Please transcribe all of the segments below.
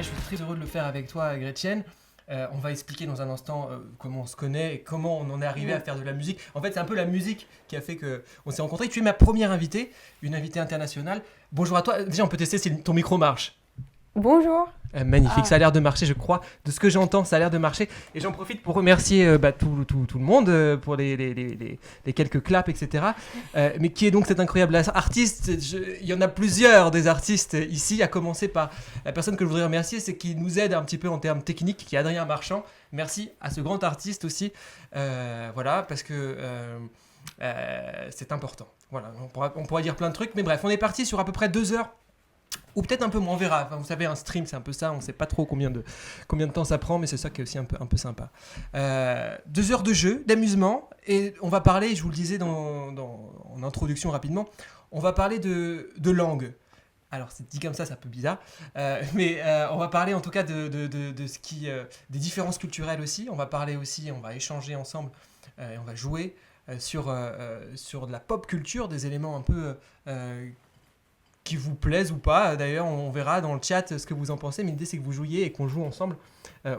je suis très heureux de le faire avec toi, Gretchen. On va expliquer dans un instant comment on se connaît et comment on en est arrivé à faire de la musique. En fait, c'est un peu la musique qui a fait qu'on s'est rencontrés. Tu es ma première invitée, une invitée internationale. Bonjour à toi. Déjà, on peut tester si ton micro marche. Bonjour. Magnifique, ça a l'air de marcher, je crois. De ce que j'entends, ça a l'air de marcher. Et j'en profite pour remercier tout le monde pour les quelques claps, etc. Mais qui est donc cet incroyable artiste. Il y en a plusieurs des artistes ici, à commencer par la personne que je voudrais remercier, c'est qui nous aide un petit peu en termes techniques, qui est Adrien Marchand. Merci à ce grand artiste aussi. Voilà, parce que c'est important. Voilà, on pourra dire plein de trucs, mais bref, on est parti sur à peu près 2 heures. Ou peut-être un peu moins, on verra. Enfin, vous savez, un stream, c'est un peu ça. On ne sait pas trop combien de temps ça prend, mais c'est ça qui est aussi un peu sympa. 2 heures de jeu, d'amusement. Et on va parler, je vous le disais en introduction rapidement, on va parler de langue. Alors, c'est dit comme ça, c'est un peu bizarre. Mais on va parler en tout cas de ce qui, des différences culturelles aussi. On va parler aussi, on va échanger ensemble et on va jouer sur de la pop culture, des éléments un peu... qui vous plaisent ou pas. D'ailleurs, on verra dans le chat ce que vous en pensez, mais l'idée c'est que vous jouiez et qu'on joue ensemble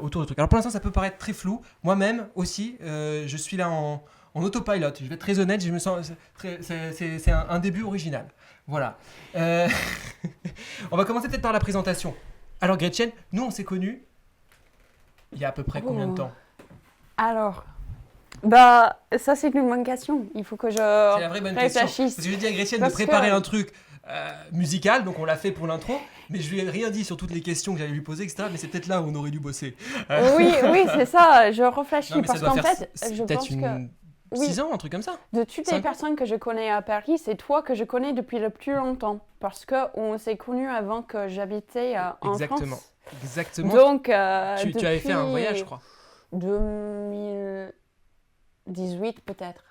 autour de trucs. Alors pour l'instant, ça peut paraître très flou. Moi-même aussi, je suis là en autopilot. Je vais être très honnête, je me sens c'est un début original. Voilà. On va commencer peut-être par la présentation. Alors Gretchen, nous on s'est connus il y a à peu près combien de temps? Alors, ça c'est une bonne question. Il faut que je C'est la vraie bonne question. réfléchisse. Parce que j'ai dit à Gretchen de préparer un truc musical, donc on l'a fait pour l'intro, mais je lui ai rien dit sur toutes les questions que j'allais lui poser, etc. Mais c'est peut-être là où on aurait dû bosser. Oui, c'est ça. Je réfléchis Non, parce qu'en fait, je pense que 6 ans, un truc comme ça. de toutes les personnes que je connais à Paris, c'est toi que je connais depuis le plus longtemps, parce que on s'est connus avant que j'habitais en France. Exactement. Donc, tu avais fait un voyage, je crois. 2018 peut-être.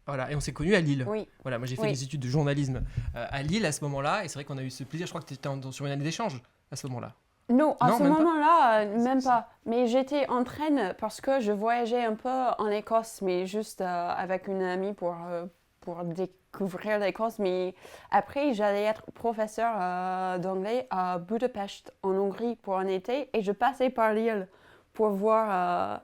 Voilà, et on s'est connus à Lille. Oui. Voilà, moi j'ai fait des études de journalisme à Lille à ce moment-là, et c'est vrai qu'on a eu ce plaisir. Je crois que tu étais sur une année d'échange à ce moment-là. Non, à ce même moment-là, même pas. Mais j'étais en train parce que je voyageais un peu en Écosse, mais juste avec une amie pour découvrir l'Écosse. Mais après, j'allais être professeur d'anglais à Budapest, en Hongrie, pour un été, et je passais par Lille pour voir...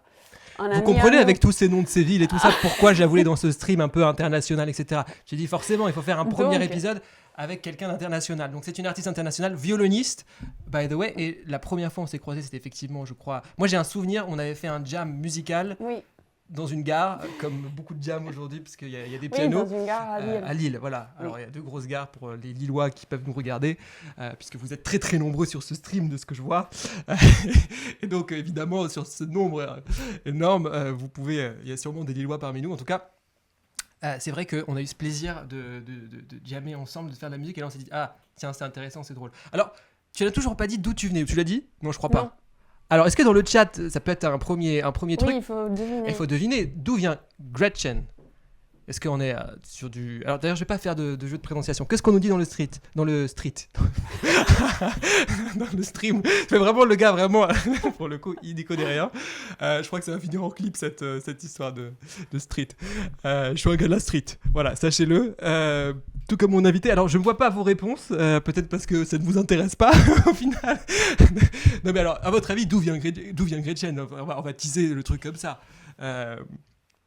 Vous comprenez avec tous ces noms de ces villes et tout ça, pourquoi j'ai voulu dans ce stream un peu international, etc. J'ai dit forcément, il faut faire un premier épisode avec quelqu'un d'international. Donc c'est une artiste internationale, violoniste, by the way. Et la première fois on s'est croisés, c'était effectivement, je crois... Moi j'ai un souvenir, on avait fait un jam musical dans une gare, comme beaucoup de jams aujourd'hui, parce qu'il y a des pianos. Dans une gare à Lille, voilà. Alors il y a 2 grosses gares pour les Lillois qui peuvent nous regarder, puisque vous êtes très très nombreux sur ce stream de ce que je vois. Et donc évidemment sur ce nombre énorme, vous pouvez, il y a sûrement des Lillois parmi nous. En tout cas, c'est vrai qu'on a eu ce plaisir de jammer ensemble, de faire de la musique, et là on s'est dit tiens, c'est intéressant, c'est drôle. Alors tu n'as toujours pas dit d'où tu venais. Tu l'as dit? Non, je crois pas. Non. Alors, est-ce que dans le chat, ça peut être un premier truc? Oui, il faut deviner. Il faut deviner d'où vient Gretchen. Est-ce qu'on est sur du... Alors d'ailleurs, je vais pas faire de jeu de prononciation. Qu'est-ce qu'on nous dit dans le street? Dans le street. Dans le stream. C'est vraiment le gars, vraiment, pour le coup, il n'y connaît rien. Je crois que ça va finir en clip, cette histoire de street. Je suis un gars de la street. Voilà, sachez-le. Tout comme mon invité. Alors, je ne vois pas vos réponses. Peut-être parce que ça ne vous intéresse pas, au final. Non, mais alors, à votre avis, d'où vient Gretchen? On va teaser le truc comme ça.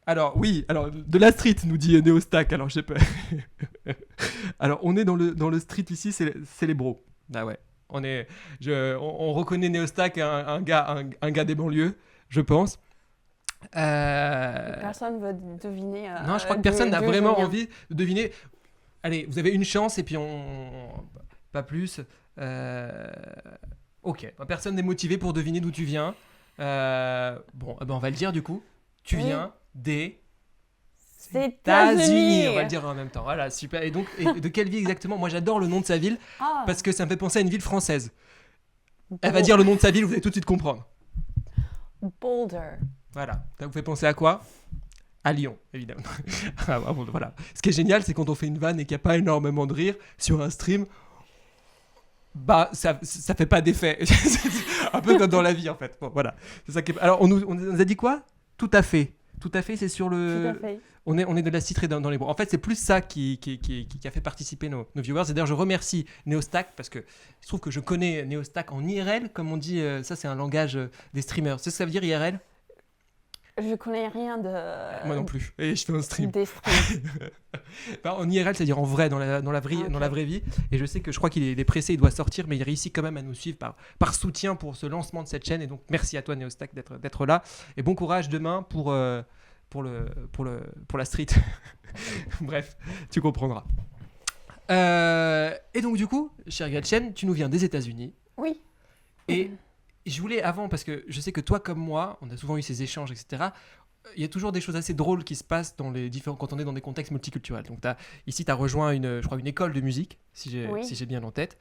Alors, oui, de la street, nous dit Neostack. Alors, je sais pas. Alors, on est dans le street ici, c'est les bros. Ah ouais. On reconnaît Neostack, un gars des banlieues, je pense. Personne veut deviner. Non, je crois que personne n'a vraiment envie de deviner. Allez, vous avez une chance et puis pas plus. Ok, personne n'est motivé pour deviner d'où tu viens. Bon, on va le dire du coup. Tu viens des États-Unis. On va le dire en même temps. Voilà, super. Et donc, de quelle ville exactement? Moi, j'adore le nom de sa ville parce que ça me fait penser à une ville française. Elle va dire le nom de sa ville, vous allez tout de suite comprendre. Boulder. Voilà. Ça vous fait penser à quoi? À Lyon, évidemment. Voilà. Ce qui est génial, c'est quand on fait une vanne et qu'il n'y a pas énormément de rire sur un stream, ça fait pas d'effet. Un peu comme dans la vie, en fait. Bon, voilà. C'est ça qui est... Alors, on nous a dit quoi? Tout à fait. Tout à fait, c'est sur le... Tout à fait. On est de la citrer dans les bois. En fait, c'est plus ça qui a fait participer nos viewers. Et d'ailleurs, je remercie Neostack parce que je trouve que je connais Neostack en IRL, comme on dit. Ça, c'est un langage des streamers. C'est ce que ça veut dire IRL ? Je connais rien de... Moi non plus. Et je fais un stream. Des streams. En IRL, c'est-à-dire en vrai, dans la vraie vie. Et je sais que je crois qu'il est pressé, il doit sortir, mais il réussit quand même à nous suivre par soutien pour ce lancement de cette chaîne. Et donc, merci à toi, Neostack, d'être là. Et bon courage demain pour la street. Bref, tu comprendras. Et donc, du coup, chère Gretchen, tu nous viens des États-Unis. Oui. Et je voulais avant, parce que je sais que toi comme moi, on a souvent eu ces échanges, etc. Il y a toujours des choses assez drôles qui se passent quand on est dans des contextes multiculturels. Donc ici, tu as rejoint une école de musique, si j'ai bien en tête.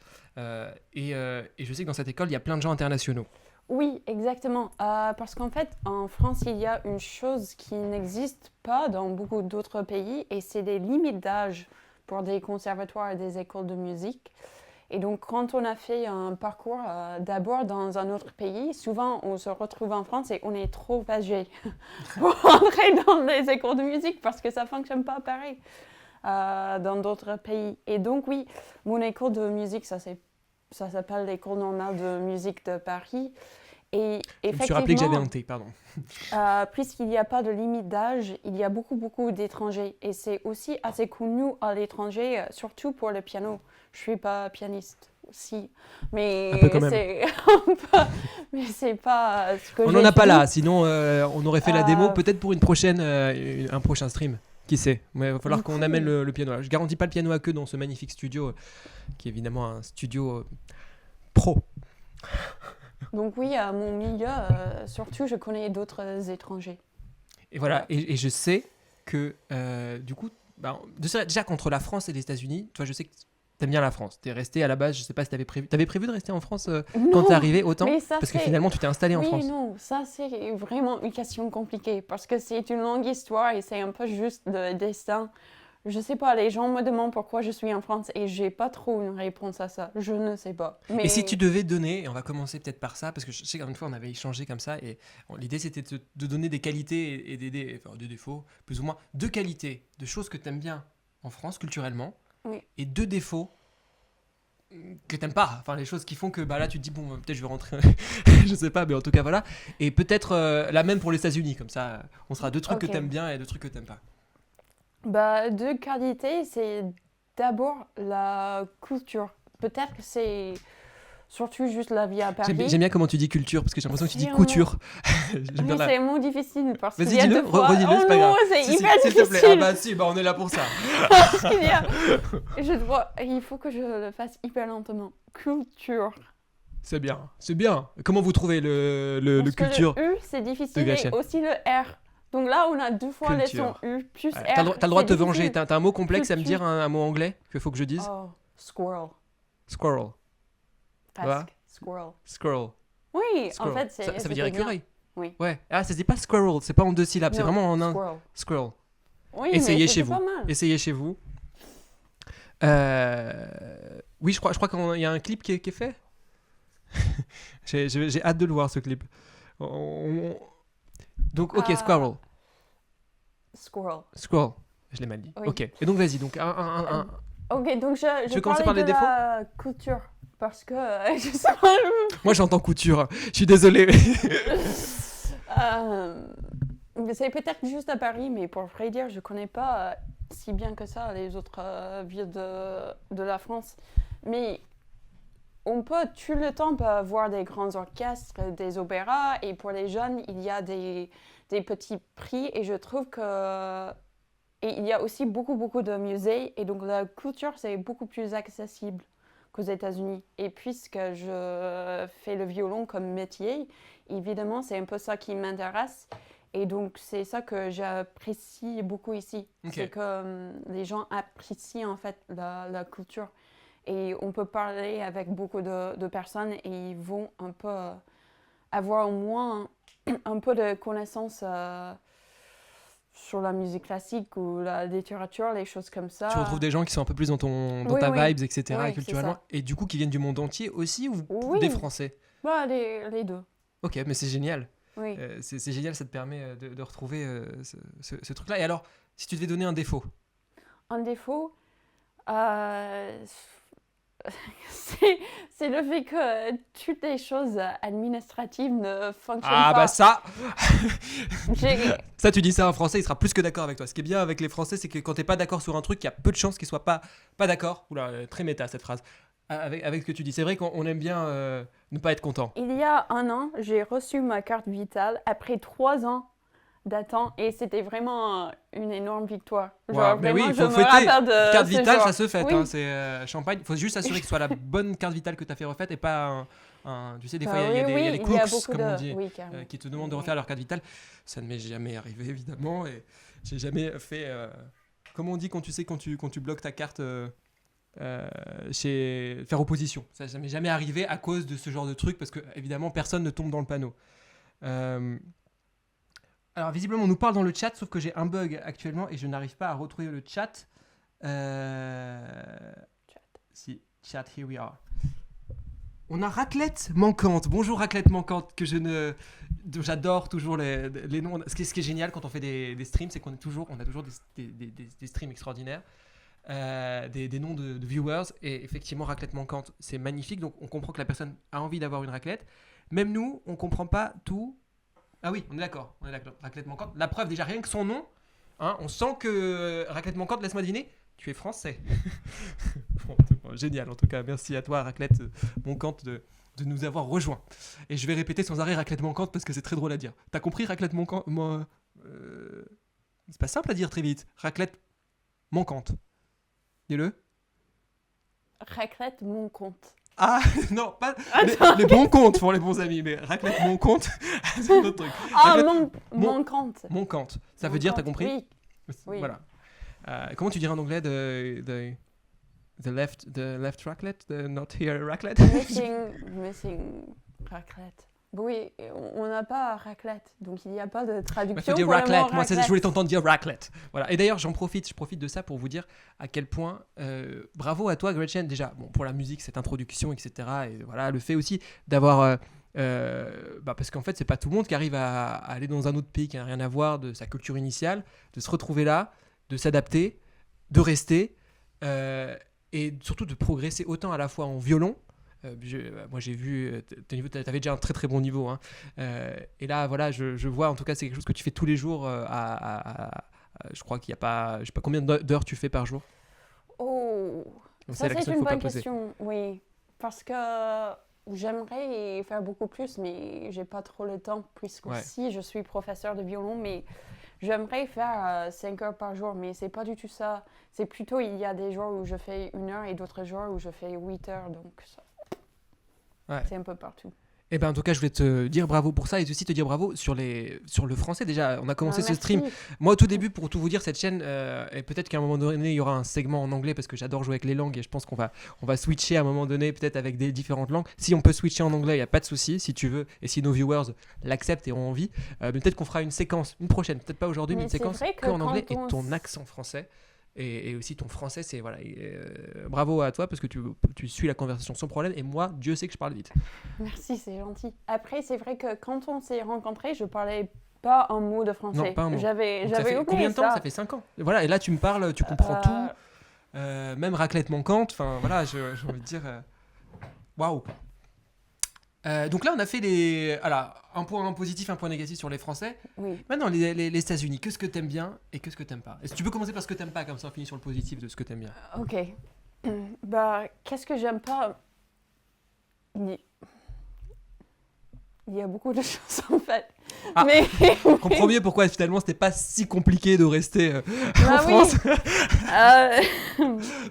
Et je sais que dans cette école, il y a plein de gens internationaux. Oui, exactement. Parce qu'en fait, en France, il y a une chose qui n'existe pas dans beaucoup d'autres pays, et c'est des limites d'âge pour des conservatoires et des écoles de musique. Et donc, quand on a fait un parcours d'abord dans un autre pays, souvent on se retrouve en France et on est trop âgé pour entrer dans les écoles de musique parce que ça ne fonctionne pas pareil dans d'autres pays. Et donc, oui, mon école de musique, ça s'appelle l'École normale de musique de Paris. Et je me suis rappelé que j'avais un T, pardon. Puisqu'il n'y a pas de limite d'âge, il y a beaucoup d'étrangers. Et c'est aussi assez connu à l'étranger, surtout pour le piano. Je ne suis pas pianiste aussi, mais un peu quand même. mais c'est pas ce que on n'en a pas là, sinon on aurait fait la démo peut-être pour un prochain stream. Qui sait, mais il va falloir qu'on amène le piano là. Je garantis pas le piano à queue dans ce magnifique studio, qui est évidemment un studio pro. Donc oui, à mon milieu, surtout, je connais d'autres étrangers. Et voilà, et je sais que, du coup, déjà contre la France et les États-Unis, toi, je sais que t'aimes bien la France. T'es resté à la base, je sais pas si t'avais prévu de rester en France quand t'es arrivé autant, parce que finalement, tu t'es installé en France. Oui, non, ça c'est vraiment une question compliquée, parce que c'est une longue histoire et c'est un peu juste le destin. Je sais pas, les gens me demandent pourquoi je suis en France et j'ai pas trop une réponse à ça. Je ne sais pas. Mais... Et si tu devais donner, et on va commencer peut-être par ça, parce que je sais qu'une fois on avait échangé comme ça, et l'idée c'était de donner des qualités et des défauts, plus ou moins, 2 qualités de choses que t'aimes bien en France culturellement, oui. Et 2 défauts que t'aimes pas, enfin les choses qui font que là tu te dis bon peut-être je vais rentrer, je sais pas, mais en tout cas voilà, et peut-être la même pour les États-Unis, comme ça on sera 2 trucs que t'aimes bien et 2 trucs que t'aimes pas. 2 qualités, c'est d'abord la culture. Peut-être que c'est surtout juste la vie à Paris. J'aime bien comment tu dis culture, parce que j'ai l'impression que tu dis couture. Mais c'est un mot difficile. Parce Vas-y, dis-le, redis-le, c'est pas grave. C'est hyper difficile. S'il te plaît. Ah bah si, on est là pour ça. Il faut que je le fasse hyper lentement. Culture. C'est bien. Comment vous trouvez le culture? Le U, c'est difficile, et aussi le R. Donc là, on a 2 fois les sons U plus R. T'as le droit de te venger. T'as un mot complexe à me dire, un mot anglais qu'il faut que je dise? Squirrel. Squirrel. Presque. Squirrel. Squirrel. Oui, Squirrel. en fait, c'est... Ça veut dire écureuil. Oui. Ouais. Ah, ça se dit pas squirrel, c'est pas en 2 syllabes, c'est vraiment en un. Squirrel. Squirrel. Oui, Essayez mais chez vous. Pas mal. Essayez chez vous. Oui, je crois qu'il y a un clip qui est fait. J'ai hâte de le voir, ce clip. Donc, ok, squirrel. Squirrel. Je l'ai mal dit. Oui. Ok. Et donc, vas-y. Donc, Ok, donc je commencer parlais par les de défauts la couture. Parce que je sais pas... Moi, j'entends couture. Je suis désolé. C'est peut-être juste à Paris, mais pour vrai dire, je connais pas si bien que ça les autres villes de la France. Mais on peut tout le temps voir des grands orchestres, des opéras, et pour les jeunes, il y a des petits prix, et je trouve que... Et il y a aussi beaucoup de musées, et donc la culture, c'est beaucoup plus accessible qu'aux États-Unis. Et puisque je fais le violon comme métier, évidemment, c'est un peu ça qui m'intéresse. Et donc, c'est ça que j'apprécie beaucoup ici. Okay. C'est que les gens apprécient en fait la culture. Et on peut parler avec beaucoup de personnes et ils vont un peu avoir au moins un peu de connaissances sur la musique classique ou la littérature, les choses comme ça. Tu retrouves des gens qui sont un peu plus dans ta vibes, etc. Oui, culturellement. Et du coup, qui viennent du monde entier aussi, ou des Français? Les 2. Ok, mais c'est génial. Oui. C'est génial, ça te permet de retrouver ce truc-là. Et alors, Si tu devais donner un défaut. Un défaut, euh, c'est le fait que toutes les choses administratives ne fonctionnent Ah pas. bah ça J'ai- Ça, tu dis ça à un Français, il sera plus que d'accord avec toi. Ce qui est bien avec les Français, c'est que quand t'es pas d'accord sur un truc, il y a peu de chances qu'ils soient pas d'accord. Oula, très méta cette phrase. Avec ce que tu dis. C'est vrai qu'on aime bien ne pas être content. Il y a 1 an, j'ai reçu ma carte vitale après 3 ans d'attente et c'était vraiment une énorme victoire. Genre, Mais oui, vraiment, il je faut me fêter. rappelle de Carte ce vitale, jour. ça se fête. Oui. Hein, c'est champagne. Il faut juste s'assurer que ce soit la bonne carte vitale que tu as fait refaite et pas tu sais, des fois, il y a des il y crooks, a beaucoup comme on de... dit, Oui, carrément. qui te demandent de refaire leur carte vitale. Ça ne m'est jamais arrivé, évidemment. Et j'ai jamais fait. Comment on dit quand tu bloques ta carte chez faire opposition. Ça m'est jamais arrivé à cause de ce genre de truc parce que, évidemment, personne ne tombe dans le panneau. Alors, visiblement, on nous parle dans le chat, sauf que j'ai un bug actuellement et je n'arrive pas à retrouver le chat. Si, chat, here we are. On a Raclette Manquante. Bonjour Raclette Manquante, dont j'adore toujours les noms. Ce qui est génial quand on fait des streams, c'est qu'on a toujours des streams extraordinaires. Des noms de viewers. Et effectivement, Raclette Manquante, c'est magnifique. Donc, on comprend que la personne a envie d'avoir une raclette. Même nous, on comprend pas tout. Ah oui, on est d'accord. Raclette Manquante. La preuve, déjà, rien que son nom, hein, on sent que Raclette Manquante, laisse-moi deviner, tu es français. Bon, génial, en tout cas. Merci à toi, Raclette Manquante, de nous avoir rejoints. Et je vais répéter sans arrêt Raclette Manquante parce que c'est très drôle à dire. T'as compris, Raclette Manquante c'est pas simple à dire très vite. Raclette Manquante. Dis-le. Raclette mon compte. Ah non, pas les bons comptes pour les bons amis, mais raclette mon compte, c'est un autre truc. Ah, Raclette mon compte. mon compte. Ça Mon veut dire, t'as compte, compris? Oui. Oui. Voilà. Comment tu dirais en anglais the left raclette, the not here raclette? Missing raclette. Oui, on n'a pas raclette, donc il n'y a pas de Il traduction faut dire pour le mot raclette. Moi, raclette. je voulais t'entendre dire raclette. Voilà. Et d'ailleurs, je profite de ça pour vous dire à quel point bravo à toi, Gretchen. Déjà, bon, pour la musique, cette introduction, etc. Et voilà, le fait aussi d'avoir parce qu'en fait, c'est pas tout le monde qui arrive à aller dans un autre pays qui n'a rien à voir de sa culture initiale, de se retrouver là, de s'adapter, de rester et surtout de progresser autant à la fois en violon. Moi j'ai vu, t'avais déjà un très très bon niveau, hein. Et là voilà, je vois en tout cas c'est quelque chose que tu fais tous les jours. Je crois qu'il y a pas, je sais pas combien d'heures tu fais par jour. Oh, Donc, ça la c'est question une qu'il faut pas bonne poser. question, oui. Parce que j'aimerais faire beaucoup plus, mais j'ai pas trop le temps, puisque Ouais. aussi je suis professeur de violon, mais j'aimerais faire 5 heures par jour, mais c'est pas du tout ça. C'est plutôt, il y a des jours où je fais 1 heure et d'autres jours où je fais 8 heures, donc ça, Ouais. c'est un peu partout. Et ben en tout cas je voulais te dire bravo pour ça et aussi te dire bravo sur le français. Déjà on a commencé ce Merci. stream. Moi au tout début, pour tout vous dire, cette chaîne et peut-être qu'à un moment donné il y aura un segment en anglais parce que j'adore jouer avec les langues et je pense qu'on va switcher à un moment donné peut-être avec des différentes langues. Si on peut switcher en anglais, il y a pas de souci si tu veux et si nos viewers l'acceptent et ont envie. Mais peut-être qu'on fera une séquence, une prochaine, peut-être pas aujourd'hui, mais une Mais c'est séquence vrai que que en anglais quand et on ton accent français. Et aussi ton français, c'est voilà. Bravo à toi parce que tu suis la conversation sans problème et moi, Dieu sait que je parle vite. Merci, c'est gentil. Après, c'est vrai que quand on s'est rencontrés, je parlais pas un mot de français. Non, pas un mot. J'avais Donc, ça fait oublié combien de temps? ça. Ça fait 5 ans. Voilà, et là tu me parles, tu comprends tout. Euh, Même raclette manquante, enfin voilà, j'ai envie de dire waouh. Donc là on a fait un point positif, un point négatif sur les Français. Oui. Maintenant les États-Unis, qu'est-ce que t'aimes bien et qu'est-ce que t'aimes pas? Est-ce que tu peux commencer par ce que t'aimes pas, comme ça on finit sur le positif de ce que t'aimes bien? Ok. Bah, qu'est-ce que j'aime pas? Il y a beaucoup de choses en fait. Ah. Mais Je comprends mieux pourquoi finalement c'était pas si compliqué de rester en bah oui. France.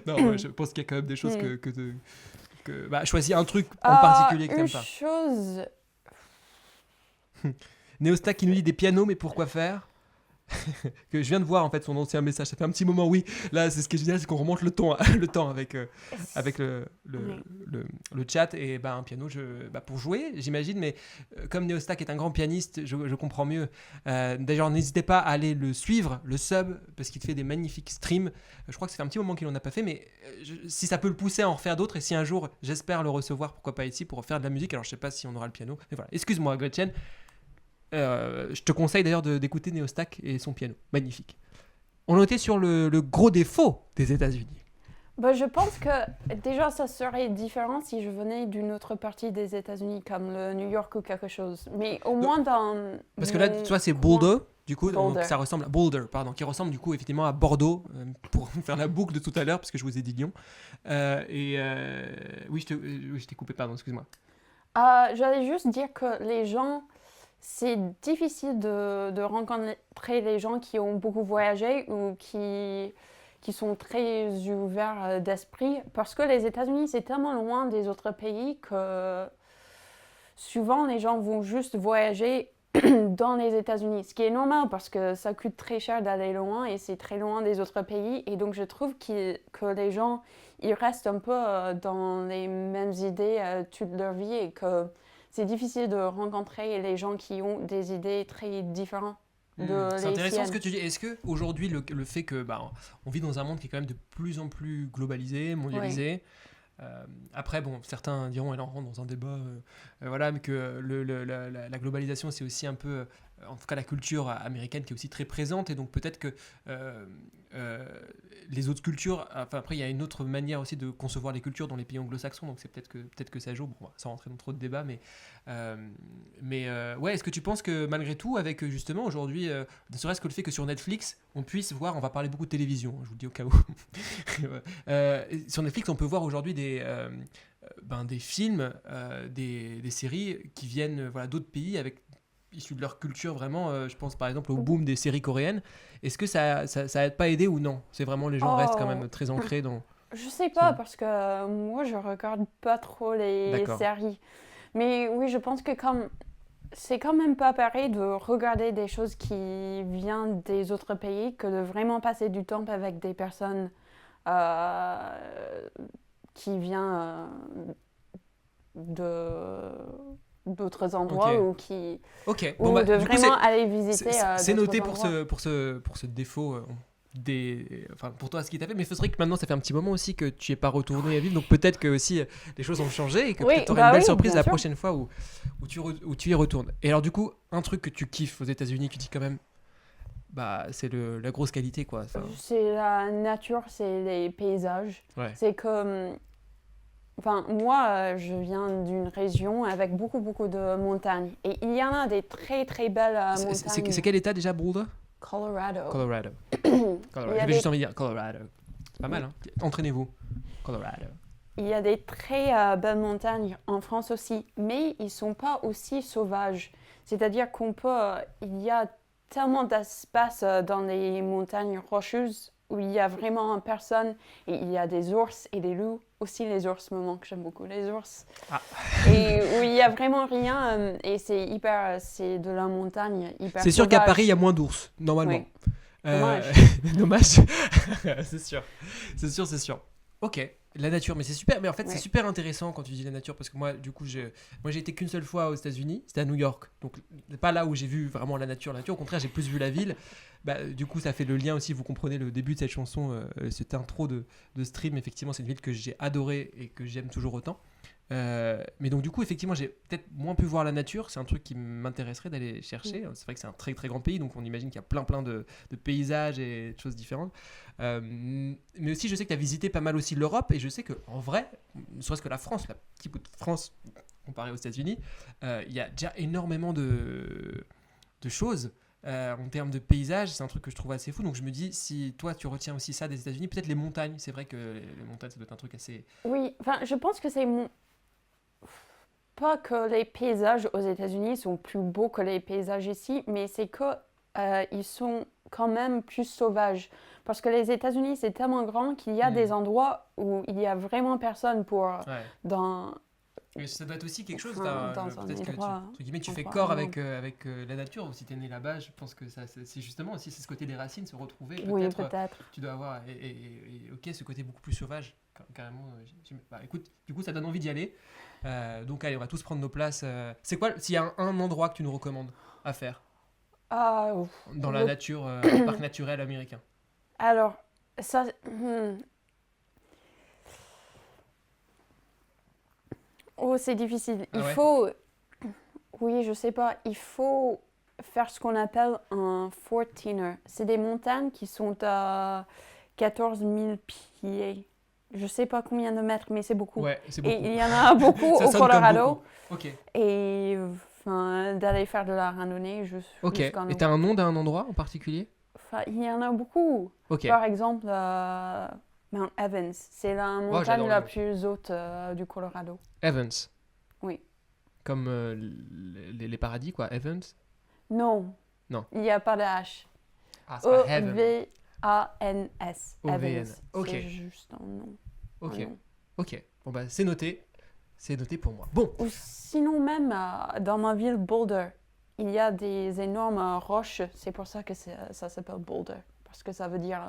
Non, ouais, je pense qu'il y a quand même des choses choisis un truc en particulier que t'aimes une pas. chose. Néosta qui nous dit des pianos, mais pourquoi faire? Que je viens de voir en fait son ancien message. Ça fait un petit moment, oui. Là, c'est ce qui est génial, c'est qu'on remonte le temps avec le chat et un piano pour jouer, j'imagine. Mais comme Néostack est un grand pianiste, je comprends mieux. D'ailleurs, n'hésitez pas à aller le suivre, le sub, parce qu'il fait des magnifiques streams. Je crois que ça fait un petit moment qu'il en a pas fait, mais si ça peut le pousser à en refaire d'autres et si un jour j'espère le recevoir, pourquoi pas ici pour faire de la musique. Alors je sais pas si on aura le piano, mais voilà. Excuse-moi, Gretchen. Je te conseille d'ailleurs d'écouter Néostack et son piano. Magnifique. on était sur le gros défaut des États-Unis. Bah, je pense que déjà ça serait différent si je venais d'une autre partie des États-Unis, comme le New York ou quelque chose. Mais au moins dans. Parce que là, tu vois, c'est Boulder, du coup, donc ça ressemble à Boulder, pardon, qui ressemble du coup effectivement à Bordeaux, pour faire la boucle de tout à l'heure, parce que je vous ai dit Lyon. Oui, je t'ai coupé, pardon, excuse-moi. J'allais juste dire que les gens, c'est difficile de rencontrer les gens qui ont beaucoup voyagé ou qui sont très ouverts d'esprit, parce que les États-Unis, c'est tellement loin des autres pays que souvent les gens vont juste voyager dans les États-Unis, ce qui est normal parce que ça coûte très cher d'aller loin et c'est très loin des autres pays. Et donc je trouve que les gens, ils restent un peu dans les mêmes idées toute leur vie et que c'est difficile de rencontrer les gens qui ont des idées très différentes. C'est intéressant ce que tu dis. Est-ce que aujourd'hui le fait que on vit dans un monde qui est quand même de plus en plus globalisé, mondialisé, après bon, certains diront elle en rentre dans un débat, voilà, mais que la globalisation c'est aussi un peu, en tout cas la culture américaine qui est aussi très présente et donc peut-être que les autres cultures, enfin après il y a une autre manière aussi de concevoir les cultures dans les pays anglo-saxons, donc c'est peut-être que ça joue, bon, sans rentrer dans trop de débats, mais ouais, est-ce que tu penses que malgré tout, avec justement aujourd'hui, ne serait-ce que le fait que sur Netflix, on puisse voir, on va parler beaucoup de télévision, je vous le dis au cas où, sur Netflix on peut voir aujourd'hui des films, des séries qui viennent voilà, d'autres pays avec issus de leur culture vraiment, je pense par exemple au boom des séries coréennes. Est-ce que ça a pas aidé ou non? C'est vraiment les gens restent quand même très ancrés dans... Je sais pas parce que moi je regarde pas trop les séries. Mais oui, je pense que c'est quand même pas pareil de regarder des choses qui viennent des autres pays que de vraiment passer du temps avec des personnes qui viennent d'autres endroits ou qui bon, ou de vraiment aller visiter c'est noté pour endroits. pour ce défaut enfin pour toi ce qui t'a fait, mais c'est vrai que maintenant ça fait un petit moment aussi que tu es pas retourné à vivre, donc peut-être que aussi les choses ont changé et que peut-être tu auras une belle surprise la prochaine fois où tu y retournes. Et alors du coup un truc que tu kiffes aux États-Unis, tu dis quand même c'est la grosse qualité quoi. Enfin... C'est la nature, c'est les paysages. Ouais. C'est comme enfin, moi, je viens d'une région avec beaucoup, beaucoup de montagnes. Et il y en a des très, très belles montagnes. C'est quel état déjà, Boulder? Colorado. J'avais juste envie de dire Colorado. C'est pas mal, hein? Entraînez-vous. Colorado. Il y a des très belles montagnes en France aussi, mais ils ne sont pas aussi sauvages. C'est-à-dire il y a tellement d'espace dans les montagnes rocheuses où il y a vraiment personne, et il y a des ours et des loups. Aussi les ours me manquent, j'aime beaucoup les ours. Et où il n'y a vraiment rien, et c'est de la montagne hyper C'est sûr sauvage. qu'à Paris, il y a moins d'ours, normalement. Oui. Dommage. Dommage. C'est sûr. Ok, la nature, mais c'est super. Mais en fait, c'est super intéressant quand tu dis la nature, parce que moi, du coup, j'ai été qu'une seule fois aux États-Unis, c'était à New York. Donc, c'est pas là où j'ai vu vraiment la nature. Au contraire, j'ai plus vu la ville. Du coup, ça fait le lien aussi. Vous comprenez le début de cette chanson, cette intro de stream. Effectivement, c'est une ville que j'ai adorée et que j'aime toujours autant. Mais donc du coup effectivement j'ai peut-être moins pu voir la nature, c'est un truc qui m'intéresserait d'aller chercher. C'est vrai que c'est un très très grand pays, donc on imagine qu'il y a plein de paysages et de choses différentes, mais aussi je sais que tu as visité pas mal aussi l'Europe, et je sais qu'en vrai, ne serait-ce que la France, la petite bout de France comparée aux États-Unis, il y a déjà énormément de choses. En termes de paysage, c'est un truc que je trouve assez fou. Donc je me dis, si toi tu retiens aussi ça des États-Unis, peut-être les montagnes. C'est vrai que les montagnes, ça doit être un truc assez... Oui, enfin je pense que c'est pas que les paysages aux États-Unis sont plus beaux que les paysages ici, mais c'est que ils sont quand même plus sauvages. Parce que les États-Unis, c'est tellement grand qu'il y a des endroits où il y a vraiment personne pour Mais ça doit être aussi quelque chose peut-être que tu fais corps avec la nature. Si tu es né là-bas, je pense que c'est justement aussi ce côté des racines, se retrouver. Peut-être. Tu dois avoir ok, ce côté beaucoup plus sauvage, carrément. Écoute, du coup, ça donne envie d'y aller. Donc allez, on va tous prendre nos places. C'est quoi, s'il y a un endroit que tu nous recommandes à faire dans la nature, parc naturel américain? Alors, ça... Oh, c'est difficile. Il faut... Oui, je sais pas. Il faut faire ce qu'on appelle un 14er. C'est des montagnes qui sont à 14 000 pieds. Je sais pas combien de mètres, mais c'est beaucoup. Ouais, c'est Et beaucoup. il y en a beaucoup Ça au sonne comme Colorado. beaucoup. Ok. Et d'aller faire de la randonnée Ok. jusqu'en Et haut. t'as un nom d'un endroit en particulier? Il y en a beaucoup. Ok. Par exemple, Mount Evans. C'est la montagne j'adore le la nom. plus haute du Colorado. Evans. Oui. Comme les paradis, quoi. Evans. Non. Non. Il n'y a pas de H. Ah, c'est pas Heaven. E-V-A-N-S. O-V-N. Evans. Ok. C'est juste un nom. Ok. Un nom. Ok. Bon, bah, c'est noté. C'est noté pour moi. Bon. Ou sinon même, dans ma ville, Boulder, il y a des énormes roches. C'est pour ça que ça s'appelle Boulder. Parce que ça veut dire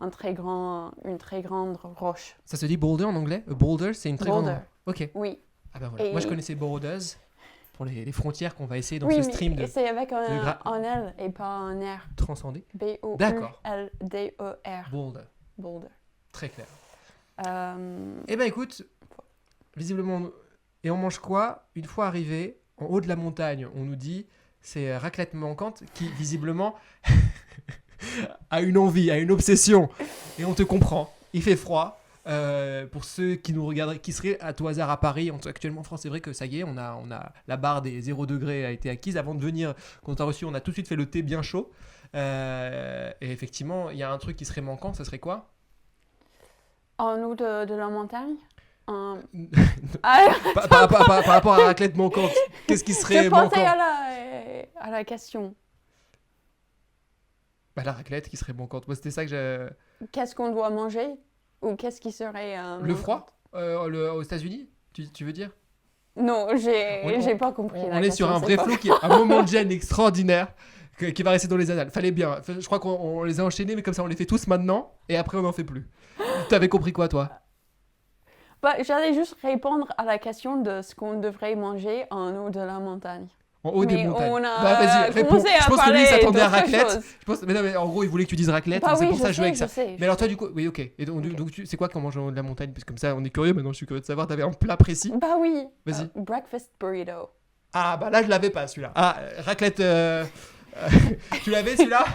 une très grande roche. Ça se dit boulder en anglais? Boulder, c'est une très Boulder. grande. Ok. Oui. Ah bah voilà. Et- Moi, je connaissais borders pour les frontières qu'on va essayer dans oui, ce stream mais de c'est avec de un L et pas un R. transcender. B-O-U-L-D-E-R. Boulder. Boulder. Très clair. Euh, Eh ben écoute, visiblement, et on mange quoi? Une fois arrivé en haut de la montagne, on nous dit c'est raclette manquante qui visiblement a une envie, a une obsession. Et on te comprend. Il fait froid. Pour ceux qui nous regarderaient, qui seraient à tout hasard à Paris, actuellement en France, c'est vrai que ça y est, on a la barre des 0 degrés a été acquise. Avant de venir, quand on t'a reçu, on a tout de suite fait le thé bien chaud. Et effectivement, il y a un truc qui serait manquant, ça serait quoi? en haut de la montagne. Ah, Par rapport à la raclette manquante, qu'est-ce qui serait je pensais manquant? à la question. Bah, la raclette qui serait manquante. Moi, c'était ça que j'ai. Qu'est-ce qu'on doit manger? Ou qu'est-ce qui serait... Le manquant? froid aux États-Unis, tu veux dire? Non, On- j'ai pas compris. On la est question, sur un c'est vrai pas- flow qui est un moment de gêne extraordinaire qui va rester dans les annales. Fallait bien. Je crois qu'on les a enchaînés, mais comme ça, on les fait tous maintenant et après, on n'en fait plus. T'avais compris quoi, toi? Bah, j'allais juste répondre à la question de ce qu'on devrait manger en haut de la montagne. En haut des Mais montagnes. on a Bah, vas-y, réponds. commencé à Je pense que lui, parler il s'attendait à d'autre raclette. chose. Mais non, mais en gros, il voulait que tu dises raclette. Bah donc c'est oui, pour ça que je je jouais avec sais, ça. je sais. Mais alors, toi, du coup, oui, ok. Et donc, Ok. c'est quoi qu'on mange en haut de la montagne? Parce que comme ça, on est curieux. Maintenant, je suis curieux de savoir. T'avais un plat précis? Bah oui. Vas-y. Breakfast burrito. Ah, bah là, je l'avais pas, celui-là. Ah, raclette. Tu l'avais, celui-là?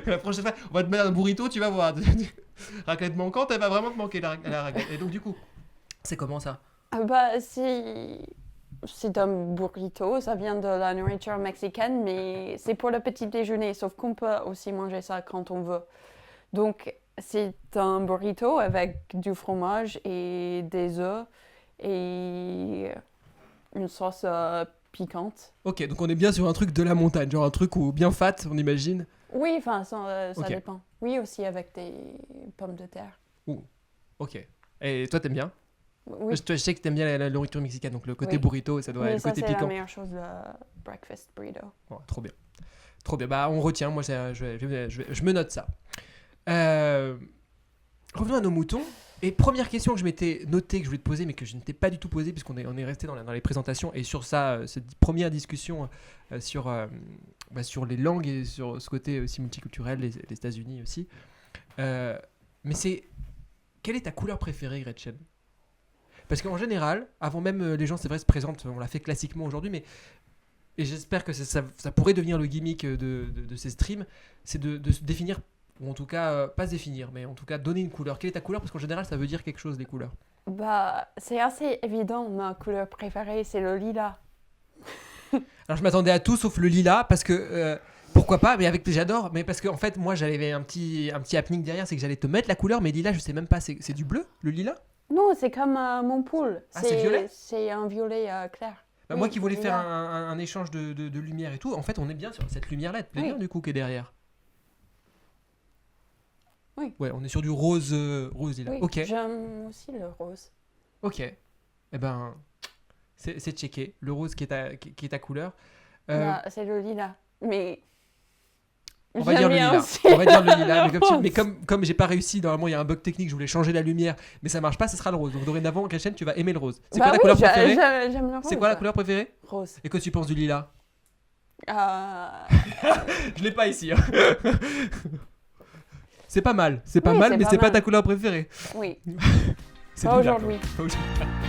La prochaine fois, on va te mettre un burrito, tu vas voir. Raclette manquante, elle va vraiment te manquer, la raclette. Et donc, du coup, c'est comment ça? Bah, c'est un burrito, ça vient de la nourriture mexicaine, mais c'est pour le petit déjeuner, sauf qu'on peut aussi manger ça quand on veut. Donc, c'est un burrito avec du fromage et des œufs et une sauce piquante. Ok, donc on est bien sur un truc de la montagne, genre un truc où bien fat, on imagine. Oui, enfin, ça Ok. dépend. Oui, aussi avec des pommes de terre. Ok. Et toi, t'aimes bien? Oui, Je sais que t'aimes bien la nourriture mexicaine, donc le côté Oui. burrito, ça doit mais être le ça, côté c'est la piquant. meilleure chose, le breakfast burrito. Ouais, trop bien. Trop bien. Bah, on retient. Moi, je me note ça. Revenons à nos moutons. Et première question que je m'étais notée, que je voulais te poser, mais que je ne t'ai pas du tout posée, puisqu'on est resté dans les présentations. Et sur ça, cette première discussion sur les langues et sur ce côté aussi multiculturel, les États-Unis aussi. Mais c'est. Quelle est ta couleur préférée, Gretchen? Parce qu'en général, avant même les gens, c'est vrai, se présentent, on l'a fait classiquement aujourd'hui, mais et j'espère que ça pourrait devenir le gimmick de ces streams, c'est de se définir, ou en tout cas, pas se définir, mais en tout cas donner une couleur. Quelle est ta couleur? Parce qu'en général, ça veut dire quelque chose, les couleurs. Bah, c'est assez évident, ma couleur préférée, c'est le lilas. Alors je m'attendais à tout sauf le lilas, parce que, pourquoi pas, mais j'adore, mais parce qu'en fait, moi, j'avais un petit happening derrière, c'est que j'allais te mettre la couleur, mais lilas, je sais même pas, c'est du bleu, le lilas? Non, c'est comme mon poule. Ah, c'est violet? C'est un violet clair. Bah, Oui, moi qui voulais faire lilas. un échange de lumière et tout, en fait, on est bien sur cette lumière-là, elle te plaît Oui. bien du coup qui est derrière. Oui. Ouais, on est sur du rose lilas. Oui, Ok, j'aime aussi le rose. ok. Eh ben, c'est checké. Le rose qui est ta couleur. Bah, c'est le lilas. Mais. On va j'aime dire le bien lilas. aussi On va dire le lilas. rose. Mais comme j'ai pas réussi, normalement il y a un bug technique, je voulais changer la lumière, mais ça marche pas, ce sera le rose. Donc dorénavant, Gretchen, tu vas aimer le rose. C'est Bah quoi la oui, couleur préférée? j'aime le rose. C'est quoi la couleur préférée? Rose. Et que tu penses du lilas? Euh, Je l'ai pas ici. Hein. C'est pas mal, Oui, mais c'est c'est pas pas ta mal. couleur préférée. oui, C'est pas bizarre, aujourd'hui. quoi. Pas aujourd'hui.